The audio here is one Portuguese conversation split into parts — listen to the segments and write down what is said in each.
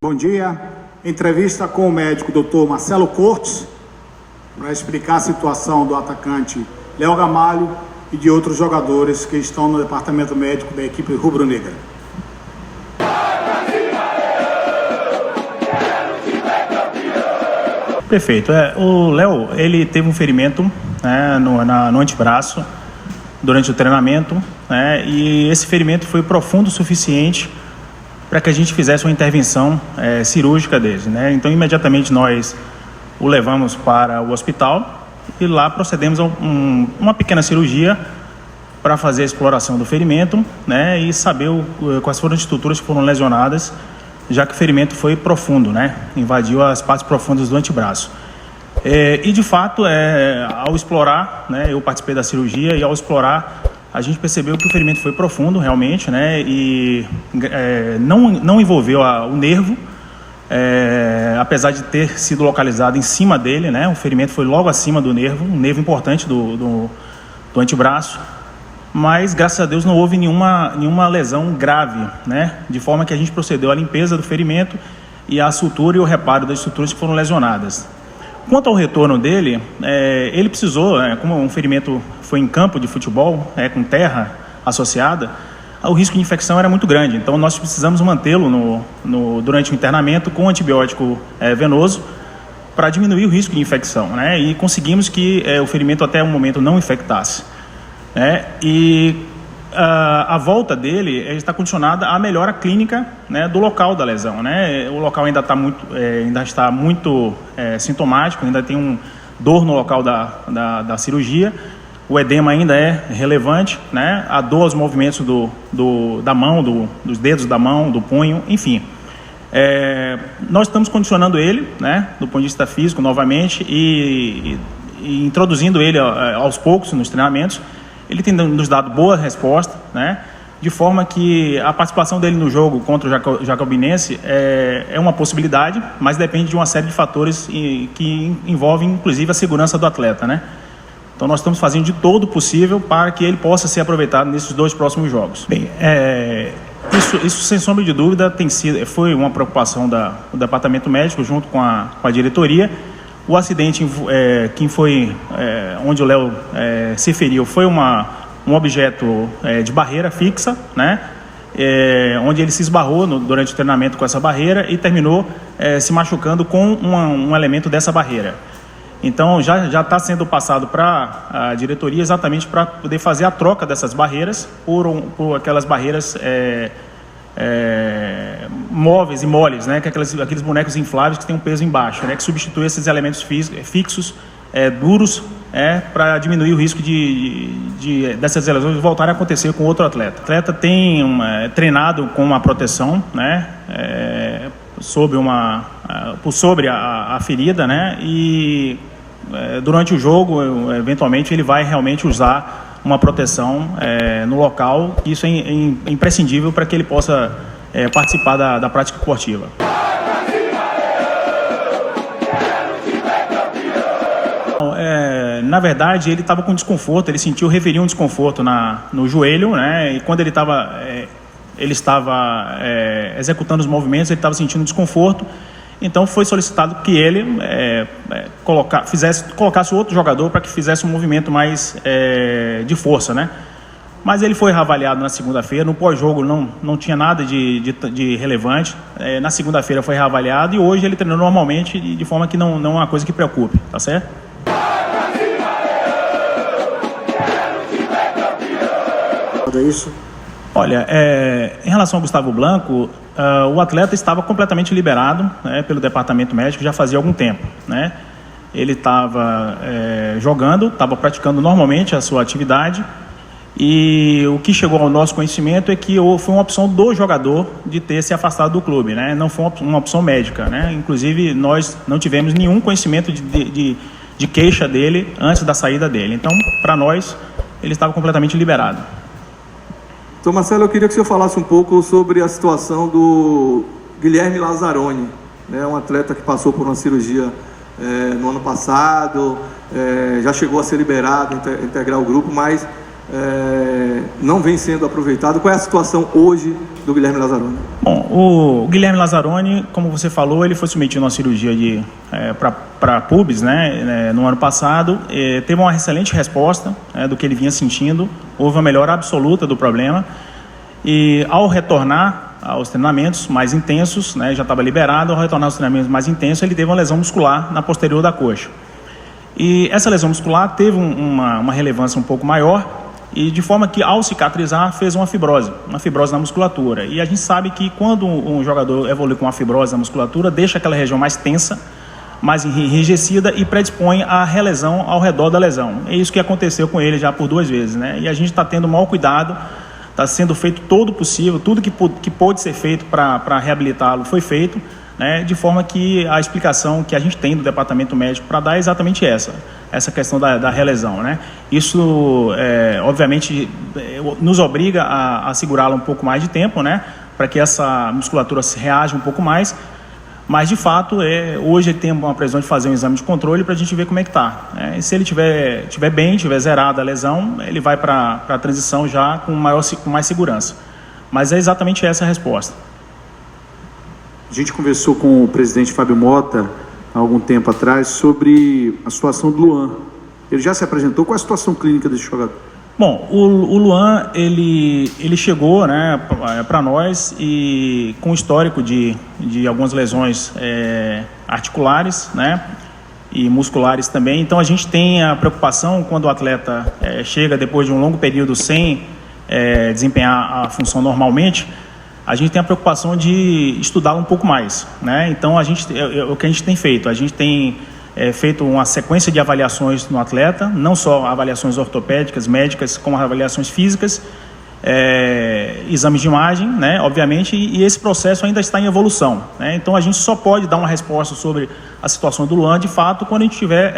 Bom dia. Entrevista com o médico Dr. Marcelo Cortes para explicar a situação do atacante Léo Gamalho e de outros jogadores que estão no departamento médico da equipe rubro-negra. Perfeito. O Léo, ele teve um ferimento, né, no antebraço durante o treinamento, né, e esse ferimento foi profundo o suficiente para que a gente fizesse uma intervenção cirúrgica dele, né? Então, imediatamente nós o levamos para o hospital e lá procedemos a uma pequena cirurgia para fazer a exploração do ferimento, né, e saber quais foram as estruturas que foram lesionadas, já que o ferimento foi profundo, né, invadiu as partes profundas do antebraço. E de fato, ao explorar, né, eu participei da cirurgia e ao explorar a gente percebeu que o ferimento foi profundo realmente, né, e não envolveu o nervo, apesar de ter sido localizado em cima dele, né, o ferimento foi logo acima do nervo, um nervo importante do antebraço, mas graças a Deus não houve nenhuma lesão grave, né, de forma que a gente procedeu à limpeza do ferimento e à sutura e o reparo das estruturas que foram lesionadas. Quanto ao retorno dele, ele precisou, como um ferimento foi em campo de futebol, com terra associada, o risco de infecção era muito grande. Então, nós precisamos mantê-lo durante o internamento com antibiótico venoso para diminuir o risco de infecção, né? E conseguimos que o ferimento até o momento não infectasse, né? E a volta dele está condicionada à melhora clínica, né, do local da lesão, né? O local ainda está muito sintomático, ainda tem dor no local da cirurgia, o edema ainda é relevante, né? A dor aos movimentos da mão, dos dedos da mão, do punho, enfim. Nós estamos condicionando ele, né, do ponto de vista físico novamente e introduzindo ele aos poucos nos treinamentos. Ele tem nos dado boa resposta, né? De forma que a participação dele no jogo contra o Jacobinense é uma possibilidade, mas depende de uma série de fatores que envolvem, inclusive, a segurança do atleta, né? Então, nós estamos fazendo de todo o possível para que ele possa ser aproveitado nesses 2 próximos jogos. Bem, isso sem sombra de dúvida, foi uma preocupação do departamento médico junto com a diretoria. O acidente onde o Léo se feriu foi um objeto de barreira fixa, né? Onde ele se esbarrou durante o treinamento com essa barreira e terminou se machucando com um elemento dessa barreira. Então já está sendo passado para a diretoria exatamente para poder fazer a troca dessas barreiras por aquelas barreiras móveis e moles, né, que aqueles bonecos infláveis que tem um peso embaixo, né, que substitui esses elementos fixos, duros, para diminuir o risco dessas lesões voltarem a acontecer com outro atleta. O atleta tem treinado com uma proteção, né, sobre a ferida, né, e durante o jogo, eventualmente, ele vai realmente usar uma proteção no local. Isso é imprescindível para que ele possa participar da prática esportiva. Na verdade, ele estava com desconforto, referia um desconforto no joelho, né? E quando ele estava executando os movimentos, ele estava sentindo desconforto. Então foi solicitado que ele colocasse outro jogador para que fizesse um movimento mais de força, né? Mas ele foi reavaliado na segunda-feira. No pós-jogo não tinha nada de relevante. Na segunda-feira foi reavaliado e hoje ele treinou normalmente, de forma que não é uma coisa que preocupe, tá certo? É isso? Olha, em relação ao Gustavo Blanco, o atleta estava completamente liberado, né, pelo departamento médico já fazia algum tempo, né? Ele estava jogando, estava praticando normalmente a sua atividade e o que chegou ao nosso conhecimento é que foi uma opção do jogador de ter se afastado do clube, né? Não foi uma opção médica, né? Inclusive nós não tivemos nenhum conhecimento de queixa dele antes da saída dele. Então, para nós, ele estava completamente liberado. Então, Marcelo, eu queria que o senhor falasse um pouco sobre a situação do Guilherme Lazzaroni, né? Um atleta que passou por uma cirurgia no ano passado, já chegou a ser liberado, integrar o grupo, mas não vem sendo aproveitado. Qual é a situação hoje do Guilherme Lazzaroni? Bom, o Guilherme Lazzaroni, como você falou, ele foi submetido a uma cirurgia para pubis, né, no ano passado. Teve uma excelente resposta, do que ele vinha sentindo. Houve uma melhora absoluta do problema. E ao retornar aos treinamentos mais intensos, né, já estava liberado, ao retornar aos treinamentos mais intensos, ele teve uma lesão muscular na posterior da coxa. E essa lesão muscular teve uma relevância um pouco maior, e de forma que, ao cicatrizar, fez uma fibrose na musculatura. E a gente sabe que quando um jogador evolui com uma fibrose na musculatura, deixa aquela região mais tensa, mais enrijecida e predispõe à relesão ao redor da lesão. É isso que aconteceu com ele já por 2 vezes, né? E a gente está tendo o maior cuidado, está sendo feito todo o possível, tudo que pôde ser feito para reabilitá-lo foi feito, né? De forma que a explicação que a gente tem do departamento médico para dar é exatamente essa questão da relesão, né? Isso, obviamente, nos obriga a segurá-la um pouco mais de tempo, né? Para que essa musculatura se reaja um pouco mais. Mas, de fato, hoje ele tem uma previsão de fazer um exame de controle para a gente ver como é que está. E se ele tiver bem, tiver zerada a lesão, ele vai para a transição já com mais segurança. Mas é exatamente essa a resposta. A gente conversou com o presidente Fábio Mota há algum tempo atrás sobre a situação do Luan. Ele já se apresentou. Qual é a situação clínica desse jogador? Bom, o Luan, ele chegou, né, para nós e com histórico de algumas lesões articulares, né, e musculares também. Então a gente tem a preocupação quando o atleta chega depois de um longo período sem desempenhar a função normalmente. A gente tem a preocupação de estudá-lo um pouco mais, né? Então o que a gente tem feito, a gente tem feito uma sequência de avaliações no atleta, não só avaliações ortopédicas, médicas, como avaliações físicas, exames de imagem, né, obviamente, e esse processo ainda está em evolução, né? Então a gente só pode dar uma resposta sobre a situação do Luan, de fato, quando a gente tiver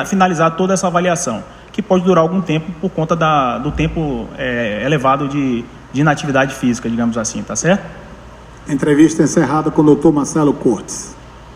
finalizado toda essa avaliação, que pode durar algum tempo por conta do tempo elevado de inatividade física, digamos assim, tá certo? Entrevista encerrada com o Dr. Marcelo Cortes.